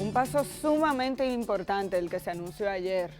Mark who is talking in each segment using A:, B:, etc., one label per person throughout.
A: Un paso sumamente importante el que se anunció ayer,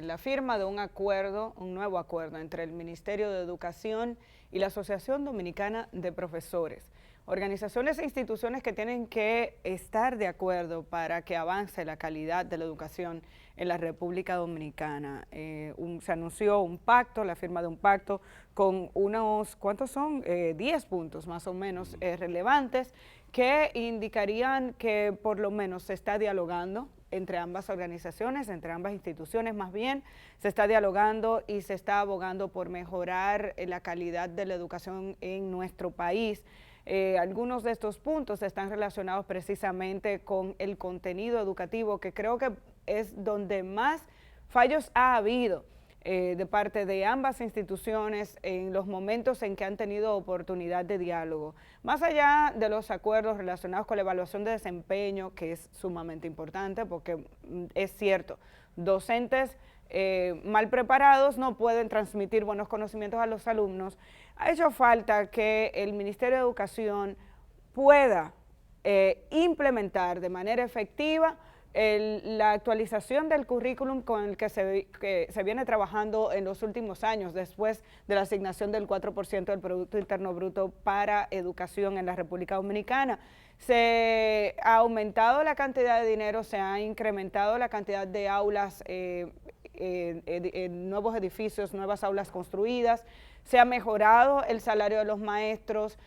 A: la firma de un acuerdo, un nuevo acuerdo entre el Ministerio de Educación y la Asociación Dominicana de Profesores. Organizaciones e instituciones que tienen que estar de acuerdo para que avance la calidad de la educación en la República Dominicana. Se anunció un pacto, la firma de un pacto con unos, ¿cuántos son? 10 puntos más o menos relevantes que indicarían que por lo menos se está dialogando entre ambas organizaciones, entre ambas instituciones más bien, se está dialogando y se está abogando por mejorar la calidad de la educación en nuestro país. Algunos de estos puntos están relacionados precisamente con el contenido educativo, que creo que es donde más fallos ha habido de parte de ambas instituciones en los momentos en que han tenido oportunidad de diálogo. Más allá de los acuerdos relacionados con la evaluación de desempeño, que es sumamente importante porque es cierto, docentes mal preparados no pueden transmitir buenos conocimientos a los alumnos. Ha hecho falta que el Ministerio de Educación pueda implementar de manera efectiva la actualización del currículum con el que se viene trabajando en los últimos años, después de la asignación del 4% del Producto Interno Bruto para educación en la República Dominicana. Se ha aumentado la cantidad de dinero, se ha incrementado la cantidad de aulas, nuevos edificios, nuevas aulas construidas, se ha mejorado el salario de los maestros,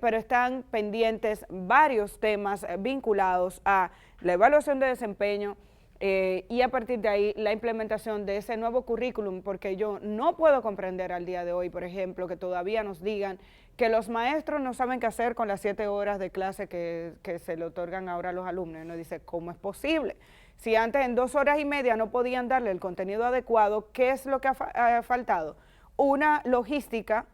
A: pero están pendientes varios temas vinculados a la evaluación de desempeño y a partir de ahí la implementación de ese nuevo currículum, porque yo no puedo comprender al día de hoy, por ejemplo, que todavía nos digan que los maestros no saben qué hacer con las 7 horas de clase que se le otorgan ahora a los alumnos. Y uno dice, ¿cómo es posible? Si antes en 2 horas y media no podían darle el contenido adecuado, ¿qué es lo que ha faltado? Una logística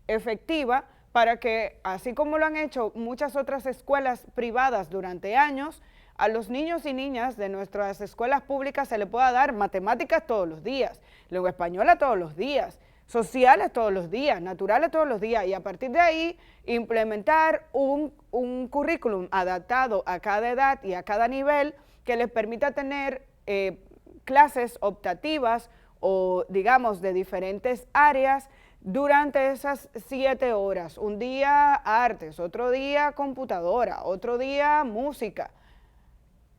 A: efectiva para que, así como lo han hecho muchas otras escuelas privadas durante años, a los niños y niñas de nuestras escuelas públicas se le pueda dar matemáticas todos los días, lengua española todos los días, sociales todos los días, naturales todos los días, y a partir de ahí implementar un currículum adaptado a cada edad y a cada nivel que les permita tener clases optativas o digamos de diferentes áreas durante esas 7 horas, un día artes, otro día computadora, otro día música,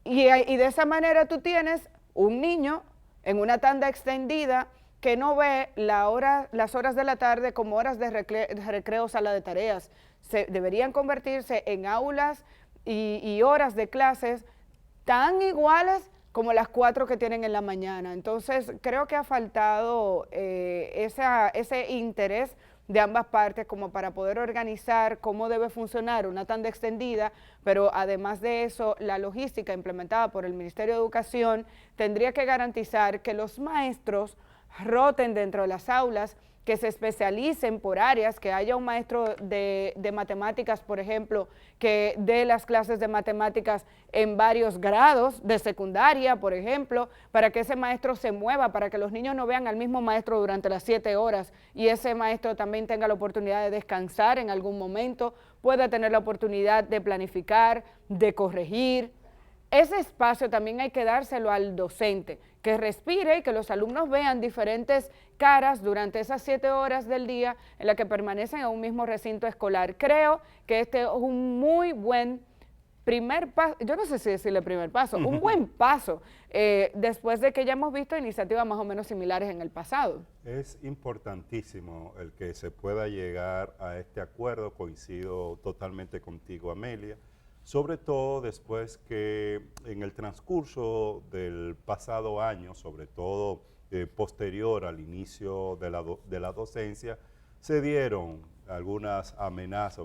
A: y de esa manera tú tienes un niño en una tanda extendida que no ve las horas de la tarde como horas de recreo, sala de tareas. Deberían convertirse en aulas y horas de clases tan iguales como las 4 que tienen en la mañana. Entonces, creo que ha faltado ese interés de ambas partes como para poder organizar cómo debe funcionar una tanda extendida, pero además de eso, la logística implementada por el Ministerio de Educación tendría que garantizar que los maestros roten dentro de las aulas, que se especialicen por áreas, que haya un maestro de matemáticas, por ejemplo, que dé las clases de matemáticas en varios grados de secundaria, por ejemplo, para que ese maestro se mueva, para que los niños no vean al mismo maestro durante las 7 horas y ese maestro también tenga la oportunidad de descansar en algún momento, pueda tener la oportunidad de planificar, de corregir. Ese espacio también hay que dárselo al docente, que respire y que los alumnos vean diferentes caras durante esas 7 horas del día en las que permanecen en un mismo recinto escolar. Creo que este es un muy buen primer paso, yo no sé si decirle primer paso, un buen paso, después de que ya hemos visto iniciativas más o menos similares en el pasado.
B: Es importantísimo el que se pueda llegar a este acuerdo, coincido totalmente contigo, Amelia, sobre todo después que en el transcurso del pasado año, sobre todo posterior al inicio de la docencia, se dieron algunas amenazas,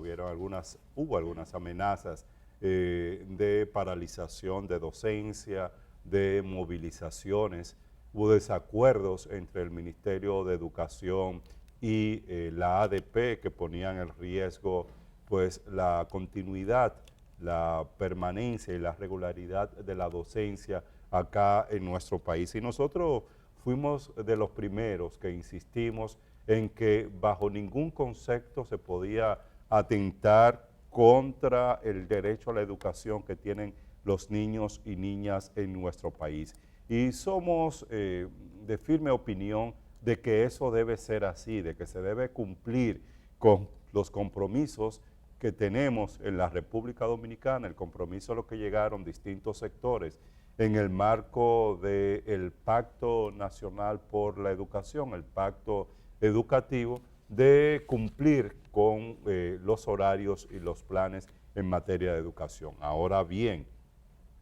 B: hubo algunas amenazas de paralización de docencia, de movilizaciones, hubo desacuerdos entre el Ministerio de Educación y la ADP que ponían en riesgo pues la continuidad, la permanencia y la regularidad de la docencia acá en nuestro país. Y nosotros fuimos de los primeros que insistimos en que bajo ningún concepto se podía atentar contra el derecho a la educación que tienen los niños y niñas en nuestro país. Y somos de firme opinión de que eso debe ser así, de que se debe cumplir con los compromisos que tenemos en la República Dominicana, el compromiso a lo que llegaron distintos sectores en el marco del Pacto Nacional por la Educación, el Pacto Educativo, de cumplir con los horarios y los planes en materia de educación. Ahora bien,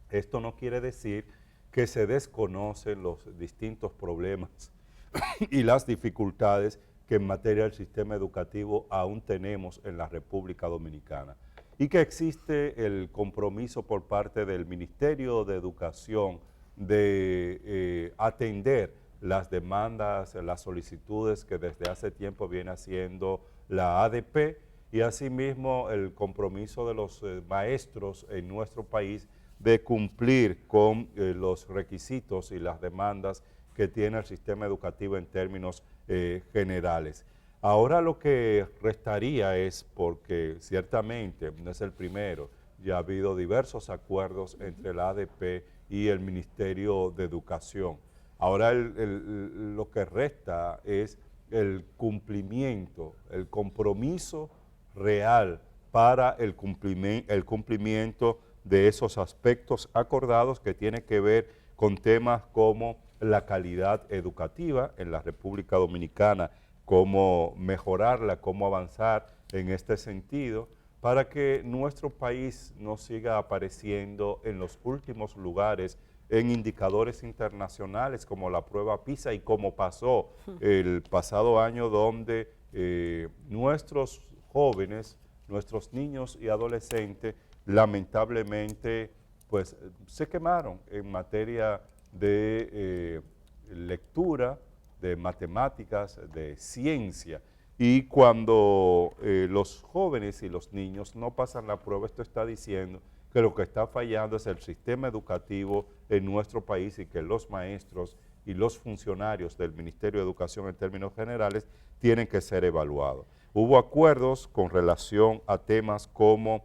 B: esto no quiere decir que se desconocen los distintos problemas y las dificultades que en materia del sistema educativo aún tenemos en la República Dominicana y que existe el compromiso por parte del Ministerio de Educación de atender las demandas, las solicitudes que desde hace tiempo viene haciendo la ADP y asimismo el compromiso de los maestros en nuestro país de cumplir con los requisitos y las demandas que tiene el sistema educativo en términos generales. Ahora lo que restaría es, porque ciertamente no es el primero, ya ha habido diversos acuerdos entre la ADP y el Ministerio de Educación. Ahora lo que resta es el cumplimiento, el compromiso real para el cumplimiento de esos aspectos acordados que tienen que ver con temas como la calidad educativa en la República Dominicana, cómo mejorarla, cómo avanzar en este sentido, para que nuestro país no siga apareciendo en los últimos lugares en indicadores internacionales como la prueba PISA y como pasó el pasado año donde nuestros jóvenes, nuestros niños y adolescentes lamentablemente pues se quemaron en materia de lectura, de matemáticas, de ciencia. Y cuando los jóvenes y los niños no pasan la prueba, esto está diciendo que lo que está fallando es el sistema educativo en nuestro país y que los maestros y los funcionarios del Ministerio de Educación en términos generales tienen que ser evaluados. Hubo acuerdos con relación a temas como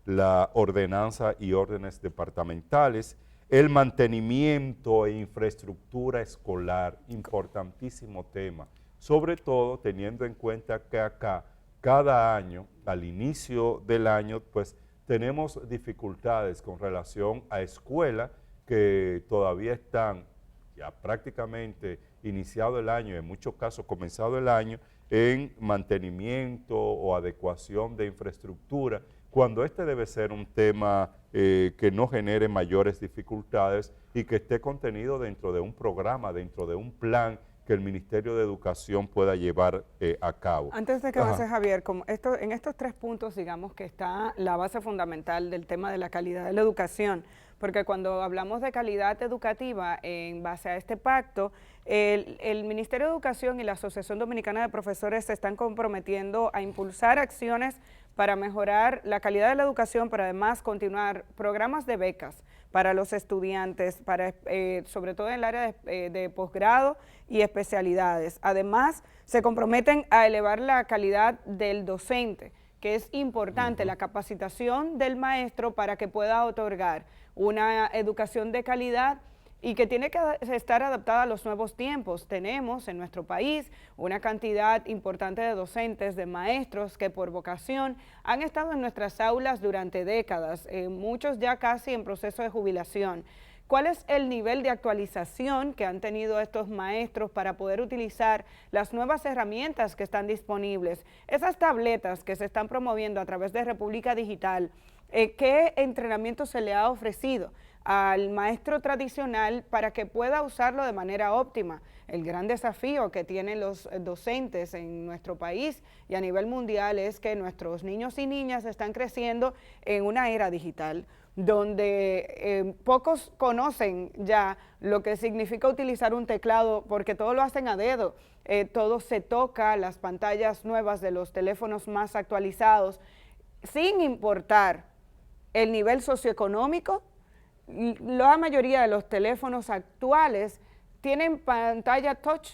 B: la ordenanza y órdenes departamentales, el mantenimiento e infraestructura escolar, importantísimo tema, sobre todo teniendo en cuenta que acá cada año, al inicio del año, pues tenemos dificultades con relación a escuelas que todavía están ya prácticamente iniciado el año, en muchos casos comenzado el año, en mantenimiento o adecuación de infraestructura, cuando este debe ser un tema que no genere mayores dificultades y que esté contenido dentro de un programa, dentro de un plan que el Ministerio de Educación pueda llevar a cabo.
A: Antes de que avance, Javier, como en estos 3 puntos, digamos que está la base fundamental del tema de la calidad de la educación, porque cuando hablamos de calidad educativa en base a este pacto, el Ministerio de Educación y la Asociación Dominicana de Profesores se están comprometiendo a impulsar acciones para mejorar la calidad de la educación, pero además continuar programas de becas para los estudiantes, sobre todo en el área de posgrado y especialidades. Además, se comprometen a elevar la calidad del docente, que es importante, la capacitación del maestro para que pueda otorgar una educación de calidad y que tiene que estar adaptada a los nuevos tiempos. Tenemos en nuestro país una cantidad importante de docentes, de maestros que por vocación han estado en nuestras aulas durante décadas, muchos ya casi en proceso de jubilación. ¿Cuál es el nivel de actualización que han tenido estos maestros para poder utilizar las nuevas herramientas que están disponibles? Esas tabletas que se están promoviendo a través de República Digital, ¿qué entrenamiento se le ha ofrecido al maestro tradicional para que pueda usarlo de manera óptima? El gran desafío que tienen los docentes en nuestro país y a nivel mundial es que nuestros niños y niñas están creciendo en una era digital, donde pocos conocen ya lo que significa utilizar un teclado, porque todo lo hacen a dedo, todo se toca, las pantallas nuevas de los teléfonos más actualizados, sin importar el nivel socioeconómico. La mayoría de los teléfonos actuales tienen pantalla touch,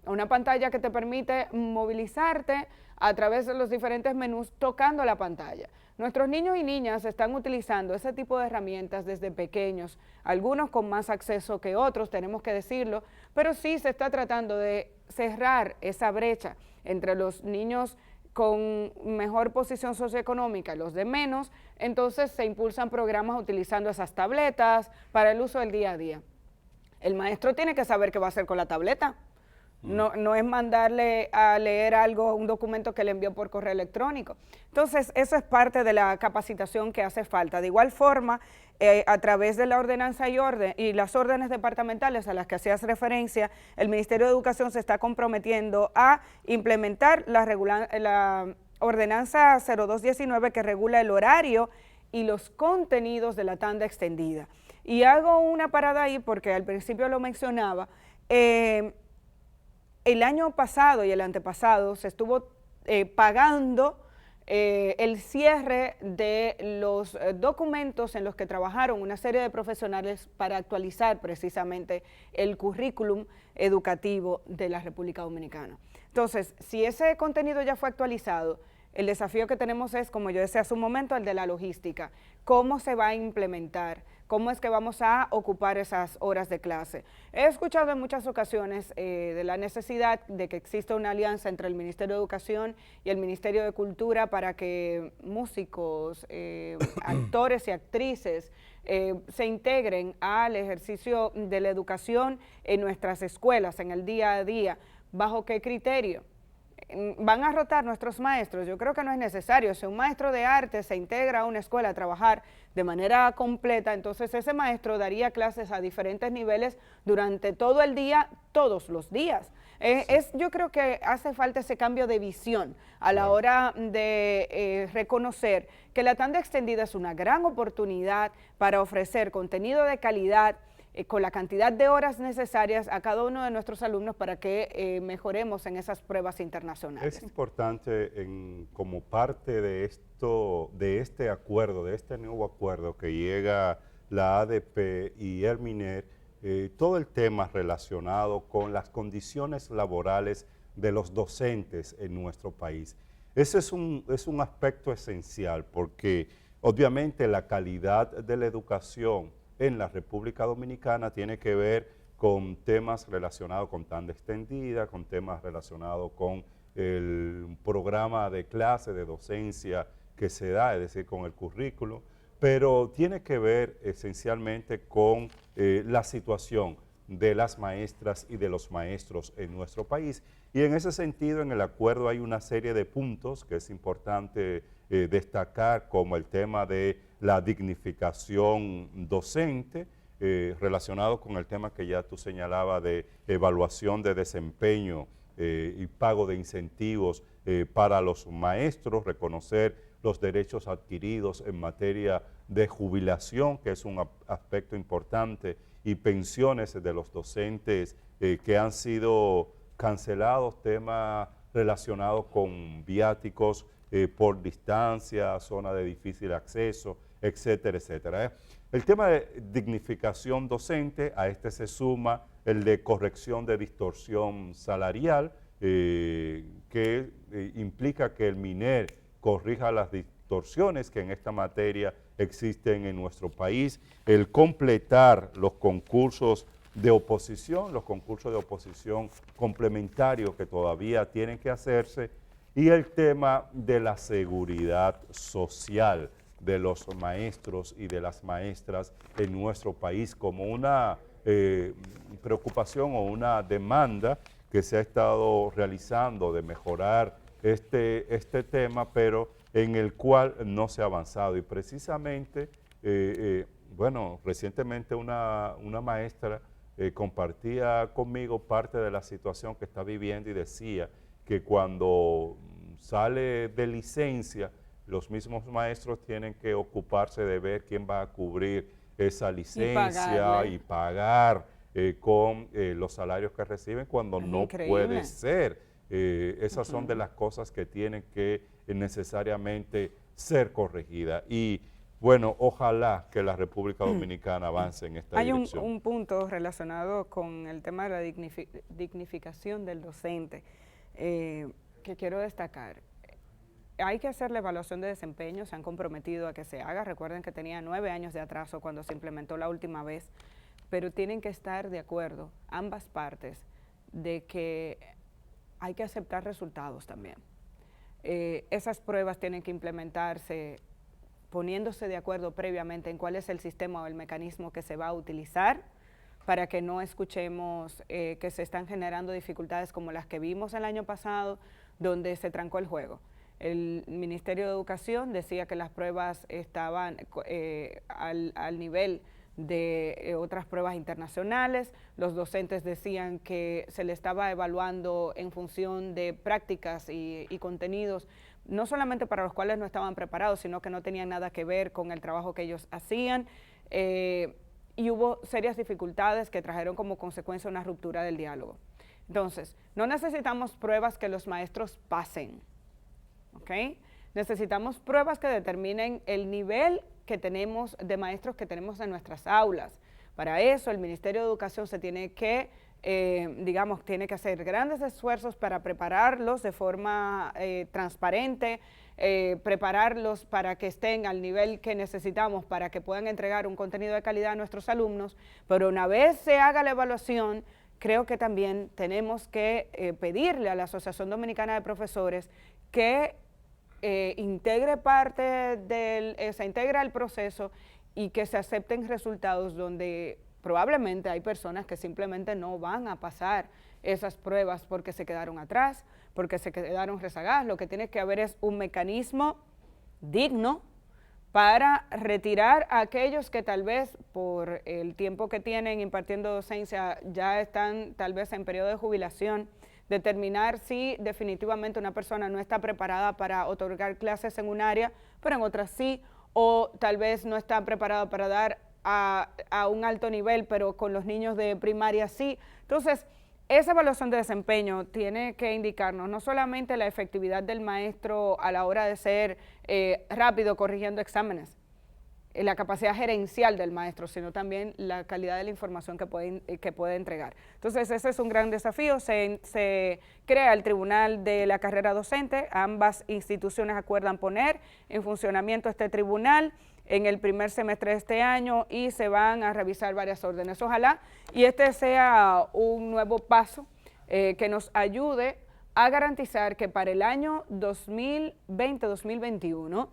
A: una pantalla que te permite movilizarte a través de los diferentes menús tocando la pantalla. Nuestros niños y niñas están utilizando ese tipo de herramientas desde pequeños, algunos con más acceso que otros, tenemos que decirlo, pero sí se está tratando de cerrar esa brecha entre los niños con mejor posición socioeconómica y los de menos. Entonces se impulsan programas utilizando esas tabletas para el uso del día a día. El maestro tiene que saber qué va a hacer con la tableta. No es mandarle a leer algo, un documento que le envió por correo electrónico. Entonces, eso es parte de la capacitación que hace falta. De igual forma, a través de la ordenanza y las órdenes departamentales a las que hacías referencia, el Ministerio de Educación se está comprometiendo a implementar la ordenanza 0219 que regula el horario y los contenidos de la tanda extendida. Y hago una parada ahí porque al principio lo mencionaba. El año pasado y el antepasado se estuvo pagando el cierre de los documentos en los que trabajaron una serie de profesionales para actualizar precisamente el currículum educativo de la República Dominicana. Entonces, si ese contenido ya fue actualizado, el desafío que tenemos es, como yo decía hace un momento, el de la logística. ¿Cómo se va a implementar? ¿Cómo es que vamos a ocupar esas horas de clase? He escuchado en muchas ocasiones de la necesidad de que exista una alianza entre el Ministerio de Educación y el Ministerio de Cultura para que músicos, actores y actrices se integren al ejercicio de la educación en nuestras escuelas, en el día a día. ¿Bajo qué criterio? ¿Van a rotar nuestros maestros? Yo creo que no es necesario. Si un maestro de arte se integra a una escuela a trabajar de manera completa, entonces ese maestro daría clases a diferentes niveles durante todo el día, todos los días. Yo creo que hace falta ese cambio de visión a la hora de reconocer que la tanda extendida es una gran oportunidad para ofrecer contenido de calidad, con la cantidad de horas necesarias a cada uno de nuestros alumnos para que mejoremos en esas pruebas internacionales.
B: Es importante como parte de este acuerdo, de este nuevo acuerdo que llega la ADP y el MINER, todo el tema relacionado con las condiciones laborales de los docentes en nuestro país. Ese es un aspecto esencial porque obviamente la calidad de la educación en la República Dominicana tiene que ver con temas relacionados con tanda extendida, con temas relacionados con el programa de clase, de docencia que se da, es decir, con el currículo, pero tiene que ver esencialmente con la situación de las maestras y de los maestros en nuestro país. Y en ese sentido, en el acuerdo hay una serie de puntos que es importante destacar, como el tema de la dignificación docente, relacionado con el tema que ya tú señalabas de evaluación de desempeño y pago de incentivos para los maestros, reconocer los derechos adquiridos en materia de jubilación, que es un aspecto importante, y pensiones de los docentes que han sido cancelados, temas relacionados con viáticos por distancia, zona de difícil acceso, etcétera, etcétera. El tema de dignificación docente, a este se suma el de corrección de distorsión salarial, que implica que el MINER corrija las distorsiones que en esta materia existen en nuestro país, el completar los concursos de oposición complementarios que todavía tienen que hacerse, y el tema de la seguridad social de los maestros y de las maestras en nuestro país como una preocupación o una demanda que se ha estado realizando de mejorar este tema, pero en el cual no se ha avanzado. Y precisamente, bueno, recientemente una maestra compartía conmigo parte de la situación que está viviendo y decía que cuando sale de licencia, los mismos maestros tienen que ocuparse de ver quién va a cubrir esa licencia y pagar con los salarios que reciben cuando no puede ser. Esas son de las cosas que tienen que necesariamente ser corregidas. Y Bueno, ojalá que la República Dominicana avance en esta
A: Hay
B: dirección.
A: un punto relacionado con el tema de la dignificación del docente que quiero destacar. Hay que hacer la evaluación de desempeño, se han comprometido a que se haga. Recuerden que tenía 9 años de atraso cuando se implementó la última vez, pero tienen que estar de acuerdo ambas partes de que hay que aceptar resultados también. Esas pruebas tienen que implementarse poniéndose de acuerdo previamente en cuál es el sistema o el mecanismo que se va a utilizar para que no escuchemos que se están generando dificultades como las que vimos el año pasado, donde se trancó el juego. El Ministerio de Educación decía que las pruebas estaban al nivel de otras pruebas internacionales, los docentes decían que se le estaba evaluando en función de prácticas y contenidos, no solamente para los cuales no estaban preparados, sino que no tenían nada que ver con el trabajo que ellos hacían, y hubo serias dificultades que trajeron como consecuencia una ruptura del diálogo. Entonces, no necesitamos pruebas que los maestros pasen, ¿ok? Necesitamos pruebas que determinen el nivel que tenemos de maestros que tenemos en nuestras aulas. Para eso el Ministerio de Educación se tiene que, tiene que hacer grandes esfuerzos para prepararlos de forma transparente, prepararlos para que estén al nivel que necesitamos para que puedan entregar un contenido de calidad a nuestros alumnos, pero una vez se haga la evaluación, creo que también tenemos que pedirle a la Asociación Dominicana de Profesores que integre se integra el proceso y que se acepten resultados donde probablemente hay personas que simplemente no van a pasar esas pruebas porque se quedaron atrás, porque se quedaron rezagadas. Lo que tiene que haber es un mecanismo digno para retirar a aquellos que tal vez por el tiempo que tienen impartiendo docencia ya están tal vez en periodo de jubilación, determinar si definitivamente una persona no está preparada para otorgar clases en un área, pero en otras sí, o tal vez no está preparada para dar a un alto nivel, pero con los niños de primaria sí. Entonces, esa evaluación de desempeño tiene que indicarnos no solamente la efectividad del maestro a la hora de ser rápido corrigiendo exámenes, la capacidad gerencial del maestro, sino también la calidad de la información que puede entregar. Entonces, ese es un gran desafío. Se crea el Tribunal de la Carrera Docente. Ambas instituciones acuerdan poner en funcionamiento este tribunal en el primer semestre de este año y se van a revisar varias órdenes. Ojalá y este sea un nuevo paso que nos ayude a garantizar que para el año 2020-2021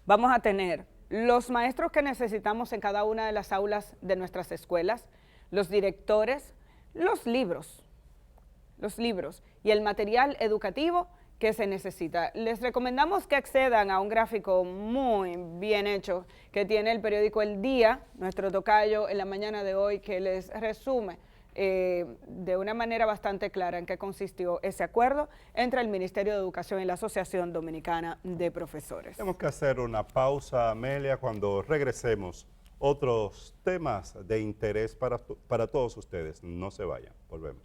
A: vamos a tener los maestros que necesitamos en cada una de las aulas de nuestras escuelas, los directores, los libros y el material educativo que se necesita. Les recomendamos que accedan a un gráfico muy bien hecho que tiene el periódico El Día, nuestro tocayo en la mañana de hoy, que les resume de una manera bastante clara en qué consistió ese acuerdo entre el Ministerio de Educación y la Asociación Dominicana de Profesores.
B: Tenemos que hacer una pausa, Amelia. Cuando regresemos, otros temas de interés para todos ustedes. No se vayan, volvemos.